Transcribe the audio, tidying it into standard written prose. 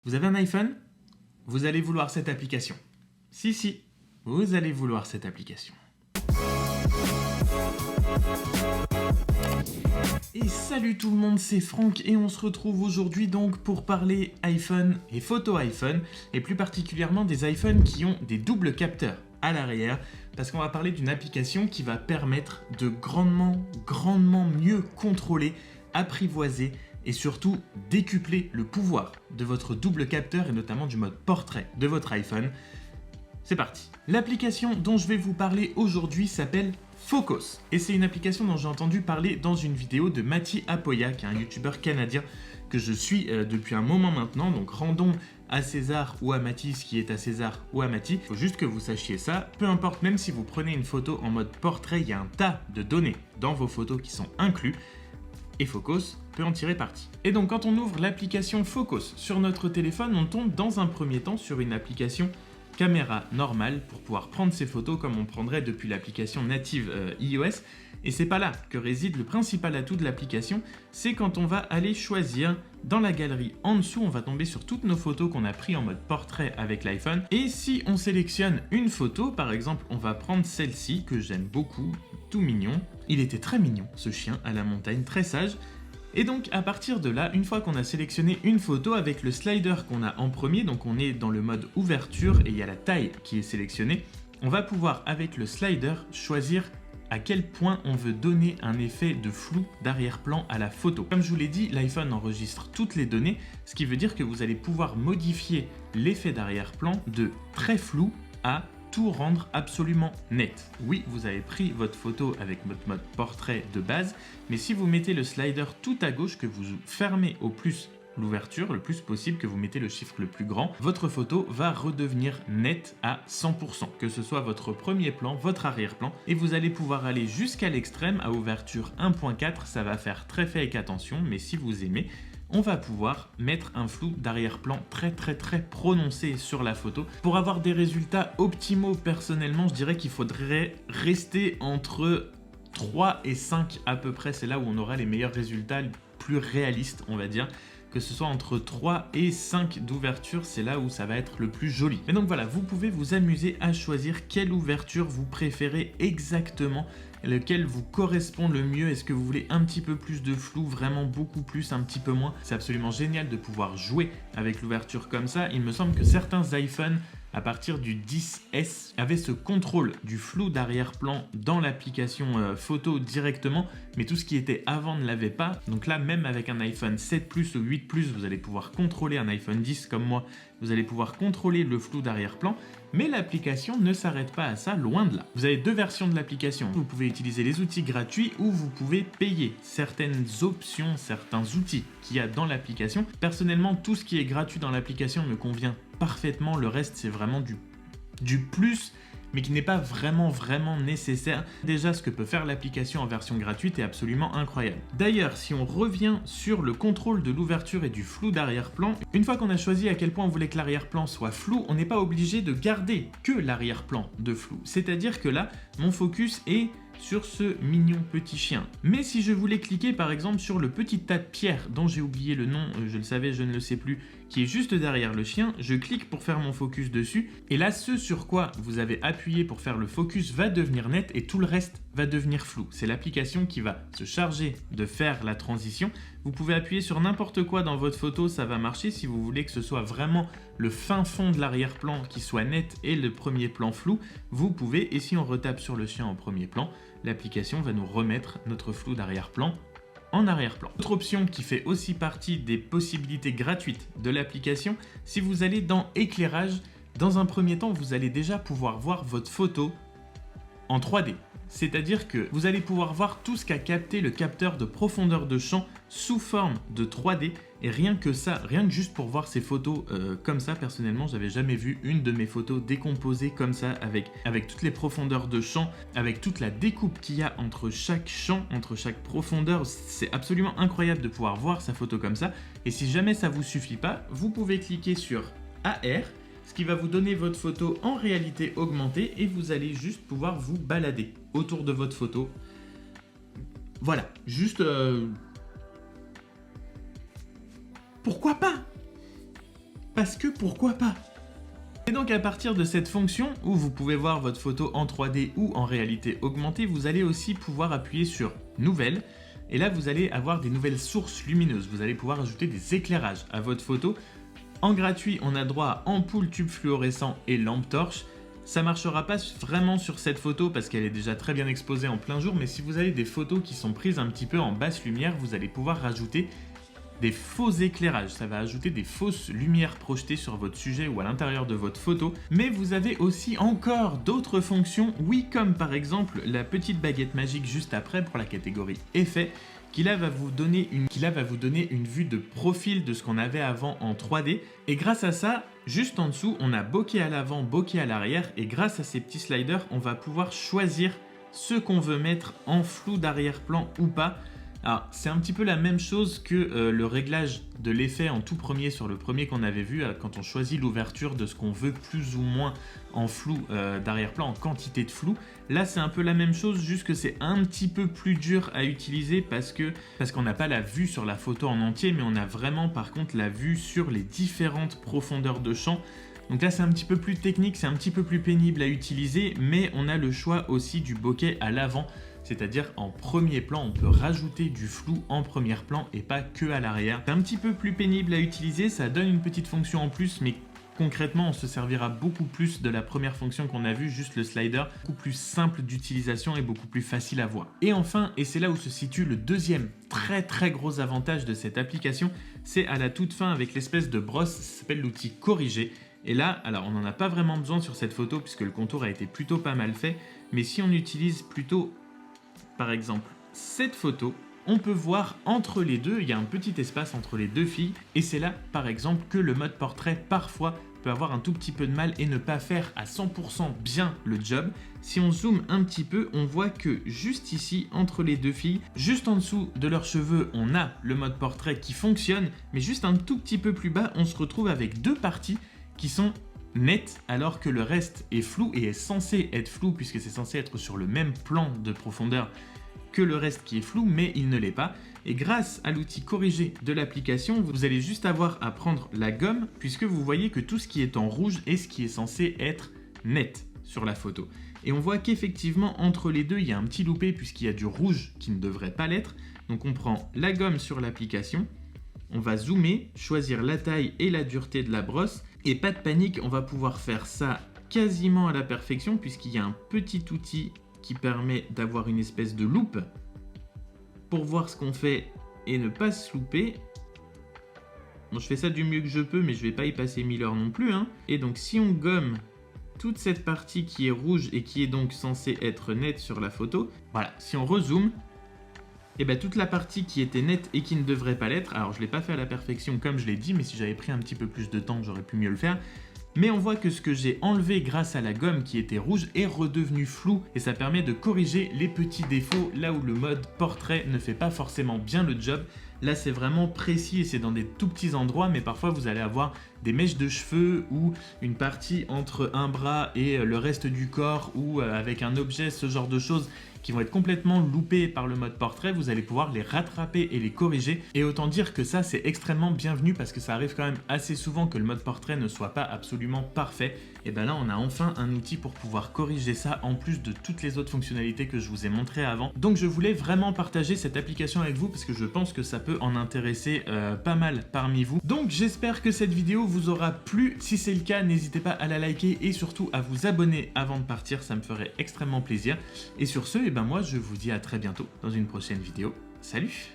Vous avez un iPhone? Vous allez vouloir cette application. Si, vous allez vouloir cette application. Et salut tout le monde, c'est Franck et on se retrouve aujourd'hui donc pour parler iPhone et photo iPhone et plus particulièrement des iPhones qui ont des doubles capteurs à l'arrière parce qu'on va parler d'une application qui va permettre de grandement mieux contrôler, apprivoiser et surtout décupler le pouvoir de votre double capteur et notamment du mode portrait de votre iPhone. C'est parti. L'application dont je vais vous parler aujourd'hui s'appelle Focos et c'est une application dont j'ai entendu parler dans une vidéo de Mati Apoya, qui est un youtubeur canadien que je suis depuis un moment maintenant. Donc rendons à César ou à Mati ce qui est à César ou à Mati. Il faut juste que vous sachiez ça. Peu importe, même si vous prenez une photo en mode portrait, il y a un tas de données dans vos photos qui sont inclus. Et Focos peut en tirer parti. Et donc quand on ouvre l'application Focos sur notre téléphone, on tombe dans un premier temps sur une application caméra normale pour pouvoir prendre ses photos comme on prendrait depuis l'application native iOS. Et c'est pas là que réside le principal atout de l'application, c'est quand on va aller choisir dans la galerie en dessous, on va tomber sur toutes nos photos qu'on a prises en mode portrait avec l'iPhone. Et si on sélectionne une photo, par exemple, on va prendre celle-ci que j'aime beaucoup, tout mignon. Il était très mignon ce chien à la montagne, très sage. Et donc à partir de là, une fois qu'on a sélectionné une photo avec le slider qu'on a en premier, donc on est dans le mode ouverture et il y a la taille qui est sélectionnée, on va pouvoir avec le slider choisir à quel point on veut donner un effet de flou d'arrière-plan à la photo. Comme je vous l'ai dit, l'iPhone enregistre toutes les données, ce qui veut dire que vous allez pouvoir modifier l'effet d'arrière-plan de très flou à tout rendre absolument net. Oui, vous avez pris votre photo avec votre mode portrait de base, mais si vous mettez le slider tout à gauche, que vous fermez au plus l'ouverture, le plus possible, que vous mettez le chiffre le plus grand, votre photo va redevenir nette à 100%, que ce soit votre premier plan, votre arrière-plan, et vous allez pouvoir aller jusqu'à l'extrême à ouverture 1.4, ça va faire très fake attention, mais si vous aimez, on va pouvoir mettre un flou d'arrière-plan très prononcé sur la photo. Pour avoir des résultats optimaux, personnellement, je dirais qu'il faudrait rester entre 3 et 5 à peu près. C'est là où on aura les meilleurs résultats, les plus réalistes, on va dire. Que ce soit entre 3 et 5 d'ouverture, c'est là où ça va être le plus joli. Et donc voilà, vous pouvez vous amuser à choisir quelle ouverture vous préférez exactement, lequel vous correspond le mieux. Est-ce que vous voulez un petit peu plus de flou, vraiment beaucoup plus, un petit peu moins? C'est absolument génial de pouvoir jouer avec l'ouverture comme ça. Il me semble que certains iPhones, à partir du 10S, avaient ce contrôle du flou d'arrière-plan dans l'application photo directement, mais tout ce qui était avant ne l'avait pas. Donc là, même avec un iPhone 7 Plus ou 8 Plus, vous allez pouvoir contrôler un iPhone 10 comme moi, vous allez pouvoir contrôler le flou d'arrière-plan, mais l'application ne s'arrête pas à ça, loin de là. Vous avez deux versions de l'application. Vous pouvez utiliser les outils gratuits ou vous pouvez payer certaines options, certains outils qu'il y a dans l'application. Personnellement, tout ce qui est gratuit dans l'application me convient parfaitement. Le reste, c'est vraiment du plus, mais qui n'est pas vraiment nécessaire. Déjà, ce que peut faire l'application en version gratuite est absolument incroyable. D'ailleurs, si on revient sur le contrôle de l'ouverture et du flou d'arrière-plan, une fois qu'on a choisi à quel point on voulait que l'arrière-plan soit flou, on n'est pas obligé de garder que l'arrière-plan de flou. C'est-à-dire que là, mon focus est sur ce mignon petit chien. Mais si je voulais cliquer par exemple sur le petit tas de pierres dont j'ai oublié le nom, je le savais, je ne le sais plus, qui est juste derrière le chien, je clique pour faire mon focus dessus, et là ce sur quoi vous avez appuyé pour faire le focus va devenir net et tout le reste va devenir flou. C'est l'application qui va se charger de faire la transition. Vous pouvez appuyer sur n'importe quoi dans votre photo, ça va marcher. Si vous voulez que ce soit vraiment le fin fond de l'arrière-plan qui soit net et le premier plan flou, vous pouvez, et si on retape sur le chien en premier plan, l'application va nous remettre notre flou d'arrière-plan en arrière-plan. Autre option qui fait aussi partie des possibilités gratuites de l'application, si vous allez dans éclairage, dans un premier temps, vous allez déjà pouvoir voir votre photo en 3D. C'est-à-dire que vous allez pouvoir voir tout ce qu'a capté le capteur de profondeur de champ sous forme de 3D. Et rien que ça, rien que juste pour voir ces photos comme ça, personnellement, j'avais jamais vu une de mes photos décomposée comme ça, avec toutes les profondeurs de champ, avec toute la découpe qu'il y a entre chaque champ, entre chaque profondeur. C'est absolument incroyable de pouvoir voir sa photo comme ça. Et si jamais ça vous suffit pas, vous pouvez cliquer sur AR, ce qui va vous donner votre photo en réalité augmentée et vous allez juste pouvoir vous balader autour de votre photo. Voilà, juste... Pourquoi pas? parce que pourquoi pas? Et donc à partir de cette fonction, où vous pouvez voir votre photo en 3D ou en réalité augmentée, vous allez aussi pouvoir appuyer sur Nouvelle, et là vous allez avoir des nouvelles sources lumineuses, vous allez pouvoir ajouter des éclairages à votre photo. En gratuit, on a droit à ampoule, tube fluorescent et lampe torche. Ça marchera pas vraiment sur cette photo parce qu'elle est déjà très bien exposée en plein jour, mais si vous avez des photos qui sont prises un petit peu en basse lumière, vous allez pouvoir rajouter des faux éclairages. Ça va ajouter des fausses lumières projetées sur votre sujet ou à l'intérieur de votre photo. Mais vous avez aussi encore d'autres fonctions, oui, comme par exemple la petite baguette magique juste après pour la catégorie effet, qui là va vous donner une vue de profil de ce qu'on avait avant en 3D. Et grâce à ça, juste en dessous, on a bokeh à l'avant, bokeh à l'arrière, et grâce à ces petits sliders, on va pouvoir choisir ce qu'on veut mettre en flou d'arrière-plan ou pas. Alors, c'est un petit peu la même chose que le réglage de l'effet en tout premier sur le premier qu'on avait vu, quand on choisit l'ouverture de ce qu'on veut plus ou moins en flou d'arrière-plan, en quantité de flou. Là, c'est un peu la même chose, juste que c'est un petit peu plus dur à utiliser parce qu'on n'a pas la vue sur la photo en entier, mais on a vraiment par contre la vue sur les différentes profondeurs de champ. Donc là, c'est un petit peu plus technique, c'est un petit peu plus pénible à utiliser, mais on a le choix aussi du bokeh à l'avant. C'est-à-dire en premier plan, on peut rajouter du flou en premier plan et pas que à l'arrière. C'est un petit peu plus pénible à utiliser, ça donne une petite fonction en plus, mais concrètement, on se servira beaucoup plus de la première fonction qu'on a vue, juste le slider, beaucoup plus simple d'utilisation et beaucoup plus facile à voir. Et enfin, et c'est là où se situe le deuxième très gros avantage de cette application, c'est à la toute fin avec l'espèce de brosse, ça s'appelle l'outil corriger. Et là, alors on n'en a pas vraiment besoin sur cette photo puisque le contour a été plutôt pas mal fait, mais si on utilise plutôt par exemple cette photo, on peut voir entre les deux, il y a un petit espace entre les deux filles, et c'est là par exemple que le mode portrait parfois peut avoir un tout petit peu de mal et ne pas faire à 100% bien le job. Si on zoome un petit peu, on voit que juste ici, entre les deux filles, juste en dessous de leurs cheveux, on a le mode portrait qui fonctionne, mais juste un tout petit peu plus bas, on se retrouve avec deux parties qui sont net alors que le reste est flou et est censé être flou puisque c'est censé être sur le même plan de profondeur que le reste qui est flou, mais il ne l'est pas. Et grâce à l'outil corriger de l'application, vous allez juste avoir à prendre la gomme puisque vous voyez que tout ce qui est en rouge est ce qui est censé être net sur la photo. Et on voit qu'effectivement entre les deux il y a un petit loupé puisqu'il y a du rouge qui ne devrait pas l'être. Donc on prend la gomme sur l'application, on va zoomer, choisir la taille et la dureté de la brosse. Et pas de panique, on va pouvoir faire ça quasiment à la perfection puisqu'il y a un petit outil qui permet d'avoir une espèce de loupe pour voir ce qu'on fait et ne pas se louper. Bon, je fais ça du mieux que je peux, mais je vais pas y passer 1000 heures non plus, hein. Et donc si on gomme toute cette partie qui est rouge et qui est donc censée être nette sur la photo, voilà, si on rezoome, et bien toute la partie qui était nette et qui ne devrait pas l'être, alors je ne l'ai pas fait à la perfection comme je l'ai dit, mais si j'avais pris un petit peu plus de temps, j'aurais pu mieux le faire. Mais on voit que ce que j'ai enlevé grâce à la gomme qui était rouge est redevenu flou et ça permet de corriger les petits défauts là où le mode portrait ne fait pas forcément bien le job. Là c'est vraiment précis et c'est dans des tout petits endroits, mais parfois vous allez avoir des mèches de cheveux ou une partie entre un bras et le reste du corps ou avec un objet, ce genre de choses qui vont être complètement loupés par le mode portrait, vous allez pouvoir les rattraper et les corriger. Et autant dire que ça c'est extrêmement bienvenu parce que ça arrive quand même assez souvent que le mode portrait ne soit pas absolument parfait. Et ben là on a enfin un outil pour pouvoir corriger ça en plus de toutes les autres fonctionnalités que je vous ai montrées avant. Donc je voulais vraiment partager cette application avec vous parce que je pense que ça peut en intéresser pas mal parmi vous. Donc j'espère que cette vidéo vous aura plu. Si c'est le cas, n'hésitez pas à la liker et surtout à vous abonner avant de partir, ça me ferait extrêmement plaisir. Et sur ce, et ben moi je vous dis à très bientôt dans une prochaine vidéo. Salut!